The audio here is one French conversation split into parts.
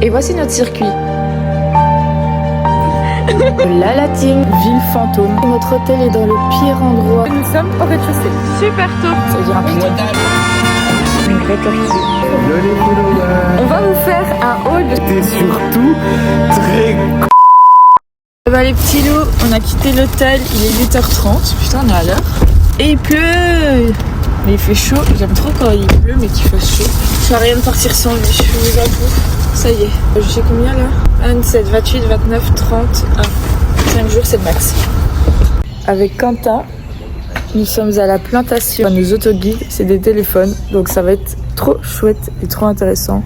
Et voici notre circuit. La Team, ville fantôme. Notre hôtel est dans le pire endroit. Nous sommes au rez-de-chaussée. Super tôt. Ça veut dire un putain. Une vraie tortue. On va vous faire un haul. T'es surtout très Bah les petits loups, on a quitté l'hôtel, il est 8h30. Putain, on est à l'heure. Et il pleut. Mais il fait chaud. J'aime trop quand il pleut mais qu'il fasse chaud. Ça sert à rien de partir sans lui, je vous avoue. Ça y est. Je sais combien là 27, 28, 29, 30, 5 jours c'est le max. Avec Quentin, nous sommes à la plantation. Nos autoguides, c'est des téléphones. Donc ça va être trop chouette et trop intéressant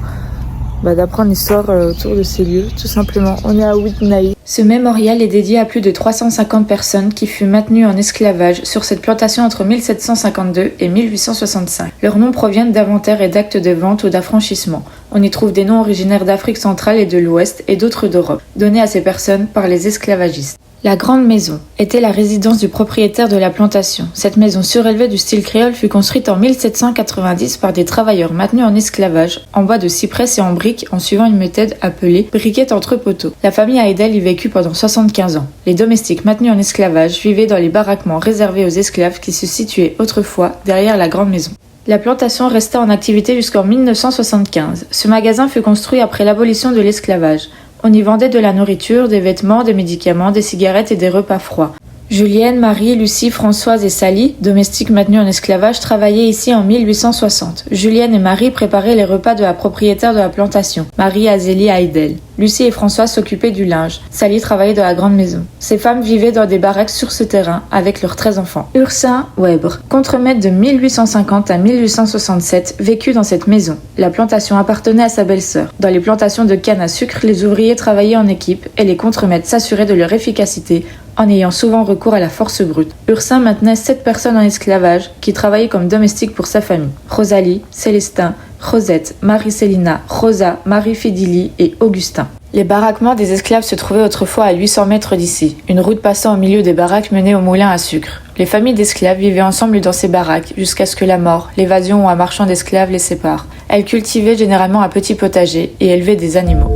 d'apprendre l'histoire autour de ces lieux. Tout simplement, on est à Whitney. Ce mémorial est dédié à plus de 350 personnes qui furent maintenues en esclavage sur cette plantation entre 1752 et 1865. Leurs noms proviennent d'inventaires et d'actes de vente ou d'affranchissement. On y trouve des noms originaires d'Afrique centrale et de l'Ouest et d'autres d'Europe, donnés à ces personnes par les esclavagistes. La Grande Maison était la résidence du propriétaire de la plantation. Cette maison surélevée du style créole fut construite en 1790 par des travailleurs maintenus en esclavage, en bois de cyprès et en briques en suivant une méthode appelée briquette entre poteaux. La famille Haïdel y vécut pendant 75 ans. Les domestiques maintenus en esclavage vivaient dans les baraquements réservés aux esclaves qui se situaient autrefois derrière la Grande Maison. La plantation resta en activité jusqu'en 1975. Ce magasin fut construit après l'abolition de l'esclavage. On y vendait de la nourriture, des vêtements, des médicaments, des cigarettes et des repas froids. Julienne, Marie, Lucie, Françoise et Sally, domestiques maintenus en esclavage, travaillaient ici en 1860. Julienne et Marie préparaient les repas de la propriétaire de la plantation, Marie Azélie Haïdel. Lucie et Françoise s'occupaient du linge. Sally travaillait dans la grande maison. Ces femmes vivaient dans des baraques sur ce terrain avec leurs 13 enfants. Ursin Webre, contremaître de 1850 à 1867, vécut dans cette maison. La plantation appartenait à sa belle-sœur. Dans les plantations de canne à sucre, les ouvriers travaillaient en équipe et les contremaîtres s'assuraient de leur efficacité en ayant souvent recours à la force brute. Ursin maintenait 7 personnes en esclavage qui travaillaient comme domestiques pour sa famille. Rosalie, Célestin, Rosette, Marie-Célina, Rosa, Marie-Fidili et Augustin. Les baraquements des esclaves se trouvaient autrefois à 800 mètres d'ici. Une route passant au milieu des baraques menait au moulin à sucre. Les familles d'esclaves vivaient ensemble dans ces baraques jusqu'à ce que la mort, l'évasion ou un marchand d'esclaves les sépare. Elles cultivaient généralement un petit potager et élevaient des animaux.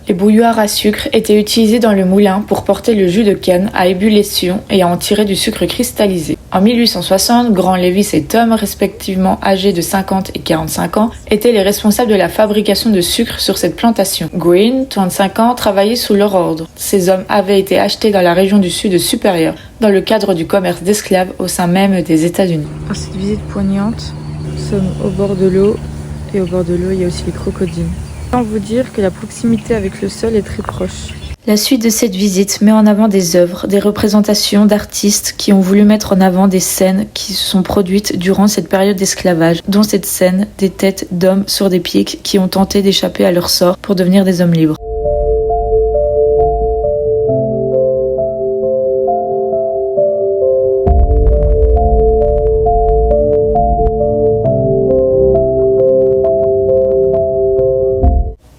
Les bouilloires à sucre étaient utilisés dans le moulin pour porter le jus de canne à ébullition et à en tirer du sucre cristallisé. En 1860, Grand Lévis et Tom, respectivement âgés de 50 et 45 ans, étaient les responsables de la fabrication de sucre sur cette plantation. Green, 35 ans, travaillait sous leur ordre. Ces hommes avaient été achetés dans la région du Sud supérieur, dans le cadre du commerce d'esclaves au sein même des États-Unis. Pour cette visite poignante, nous sommes au bord de l'eau, et au bord de l'eau, il y a aussi les crocodiles. Je tiens à vous dire que la proximité avec le sol est très proche. La suite de cette visite met en avant des œuvres, des représentations d'artistes qui ont voulu mettre en avant des scènes qui se sont produites durant cette période d'esclavage, dont cette scène des têtes d'hommes sur des pics qui ont tenté d'échapper à leur sort pour devenir des hommes libres.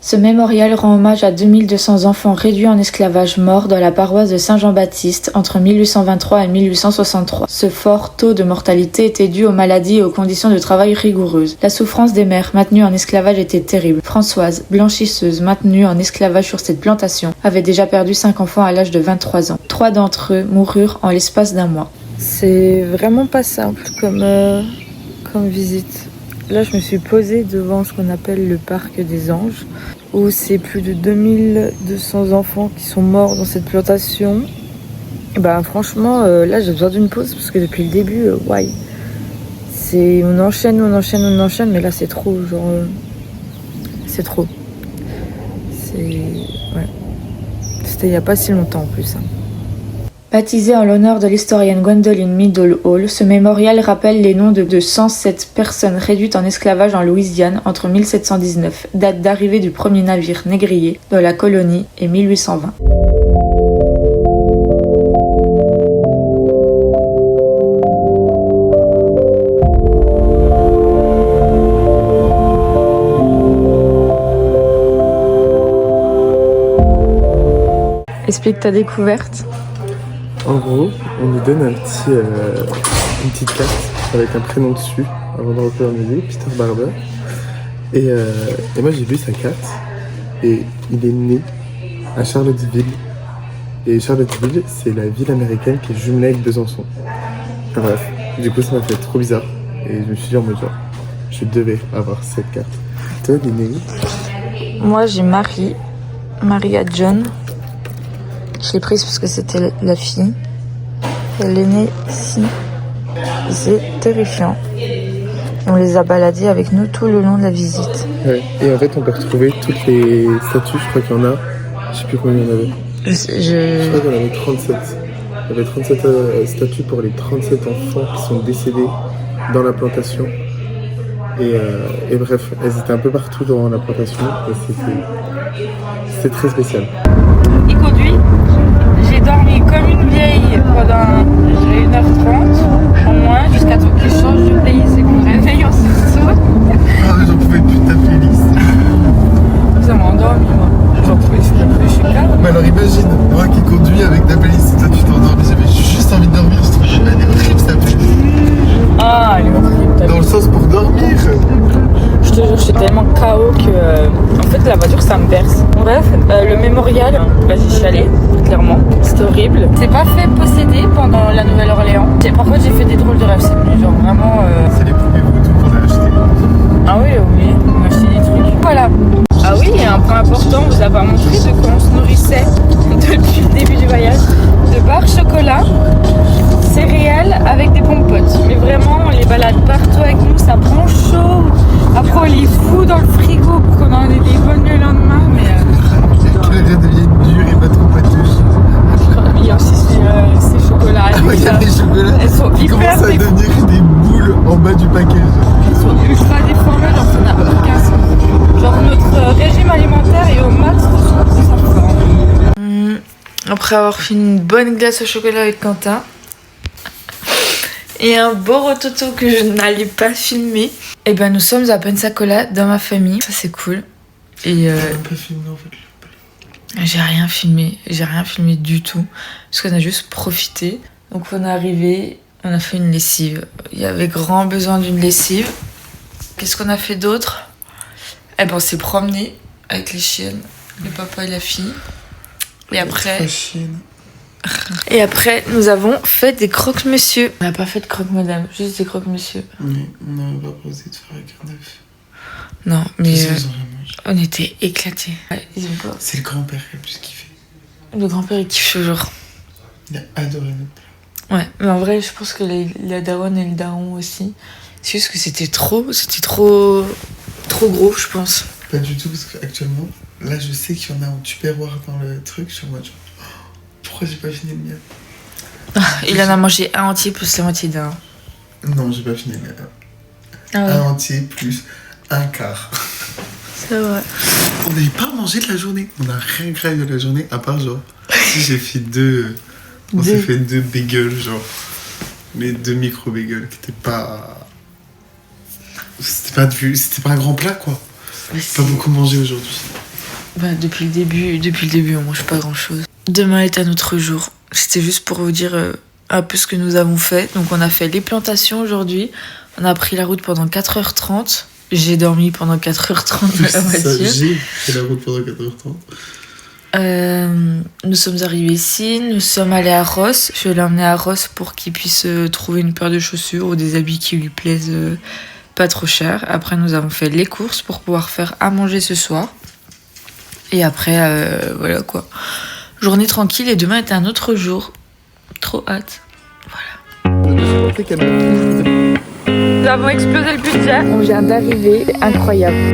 Ce mémorial rend hommage à 2200 enfants réduits en esclavage morts dans la paroisse de Saint-Jean-Baptiste entre 1823 et 1863. Ce fort taux de mortalité était dû aux maladies et aux conditions de travail rigoureuses. La souffrance des mères maintenues en esclavage était terrible. Françoise, blanchisseuse maintenue en esclavage sur cette plantation, avait déjà perdu 5 enfants à l'âge de 23 ans. 3 d'entre eux moururent en l'espace d'un mois. C'est vraiment pas simple comme visite. Là, je me suis posée devant ce qu'on appelle le parc des anges, où c'est plus de 2200 enfants qui sont morts dans cette plantation. Et franchement, là, j'ai besoin d'une pause parce que depuis le début, on enchaîne, mais là, c'est trop, c'est trop. Ouais. C'était il n'y a pas si longtemps en plus. Baptisé en l'honneur de l'historienne Gwendolyn Meadow Hall, ce mémorial rappelle les noms de 107 personnes réduites en esclavage en Louisiane entre 1719, date d'arrivée du premier navire négrier dans la colonie, et 1820. Explique ta découverte. En gros, on nous donne un petit une petite carte avec un prénom dessus avant de rentrer dans le musée, Peter Barber. Et moi j'ai vu sa carte et il est né à Charlottesville. Et Charlottesville, c'est la ville américaine qui est jumelée avec Besançon. Enfin, bref, du coup ça m'a fait trop bizarre. Et je me suis dit en mode genre, je devais avoir cette carte. Toi, il est né où? Moi, j'ai Maria John. Je l'ai prise parce que c'était la fille. Elle est née ici. C'est terrifiant. On les a baladés avec nous tout le long de la visite. Ouais. Et en fait, on peut retrouver toutes les statues. Je crois qu'il y en a. Je sais plus combien il y en avait. Je crois qu'il y en avait 37. Il y avait 37 statues pour les 37 enfants qui sont décédés dans la plantation. Et bref, elles étaient un peu partout dans la plantation. Et c'était très spécial. Il conduit. J'ai dormi comme une vieille pendant 1h30 au moins jusqu'à temps qu'il change de playlist et qu'on me réveille en sursaut. Ah mais j'en pouvais plus de ta playlist. Ça m'a endormi moi. J'en pouvais plus, je suis calme. Mais alors imagine, moi qui conduis avec ta playlist, toi tu t'endors, j'avais juste envie de dormir, je trouve qu'elle est horrible ta playlist. Ah, elle est horrible. Dans le sens pour dormir. Je te jure, je suis tellement KO que en fait la voiture ça me berce. Bref, le mémorial, j'y suis allée, clairement. C'était horrible. C'est pas fait posséder pendant la Nouvelle-Orléans. Par contre, j'ai fait des drôles de rêves cette nuit, genre vraiment. C'est les premiers photos qu'on a achetés. Ah oui, on a acheté des trucs. Voilà. Ah oui, il y a un point important, on vous a pas montré de quoi on se nourrissait depuis le début du voyage. De barres chocolat, céréales avec des pommes-potes. Mais vraiment, on les balade partout avec nous, ça prend chaud. Après, on les fout dans le frigo pour qu'on en ait des bonnes le lendemain. Mais Que les deviennent durs et pas trop patouches. il y a aussi ces chocolats. Ah ouais, il y a des chocolats Elles sont qui hyper commencent à devenir des boules en bas du package. Elles sont ultra déformées, genre ça n'a aucun sens. Genre notre régime alimentaire est au max de sa forme. Après avoir fait une bonne glace au chocolat avec Quentin et un beau rototo que je n'allais pas filmer, et ben nous sommes à Pensacola dans ma famille. Ça c'est cool. Et pas filmé en fait. j'ai rien filmé du tout parce qu'on a juste profité. Donc on est arrivé, on a fait une lessive. Il y avait grand besoin d'une lessive. Qu'est-ce qu'on a fait d'autre? Eh ben on s'est promené avec les chiennes, le papa et la fille. Et après, nous avons fait des croque-monsieur. On n'a pas fait de croque-madame, juste des croque-monsieur. Oui, on n'avait pas posé de faire avec un œuf. Non, mais On on était éclatés. Ouais, ils ont pas... C'est le grand-père qui a plus kiffé. Le grand-père, il kiffe toujours. Il a adoré notre plat. Ouais, mais en vrai, je pense que la daronne et le daron aussi. C'est juste que c'était trop gros, je pense. Pas du tout, parce qu'actuellement, là, je sais qu'il y en a en tupperware dans le truc. Je suis en mode genre, pourquoi j'ai pas fini le mien? Il en a mangé un entier plus la moitié d'un. Non, j'ai pas fini le mien. Ah ouais. Un entier plus un quart. C'est vrai. On n'avait pas mangé de la journée. On n'a rien graillé de la journée, à part genre, si j'ai fait on s'est fait 2 bagels, genre, mais 2 micro-bagels qui étaient pas... C'était pas un grand plat, quoi. Pas beaucoup mangé aujourd'hui. Bah, depuis le début, on mange pas grand chose. Demain est un autre jour. C'était juste pour vous dire un peu ce que nous avons fait. Donc, on a fait les plantations aujourd'hui. On a pris la route pendant 4h30. J'ai dormi pendant 4h30 dans la voiture. J'ai fait la route pendant 4h30. Nous sommes arrivés ici. Nous sommes allés à Ross. Je l'ai emmené à Ross pour qu'il puisse trouver une paire de chaussures ou des habits qui lui plaisent pas trop cher. Après, nous avons fait les courses pour pouvoir faire à manger ce soir. Et après, voilà quoi. Journée tranquille et demain est un autre jour. Trop hâte. Voilà. Nous avons explosé le budget. On vient d'arriver. Incroyable.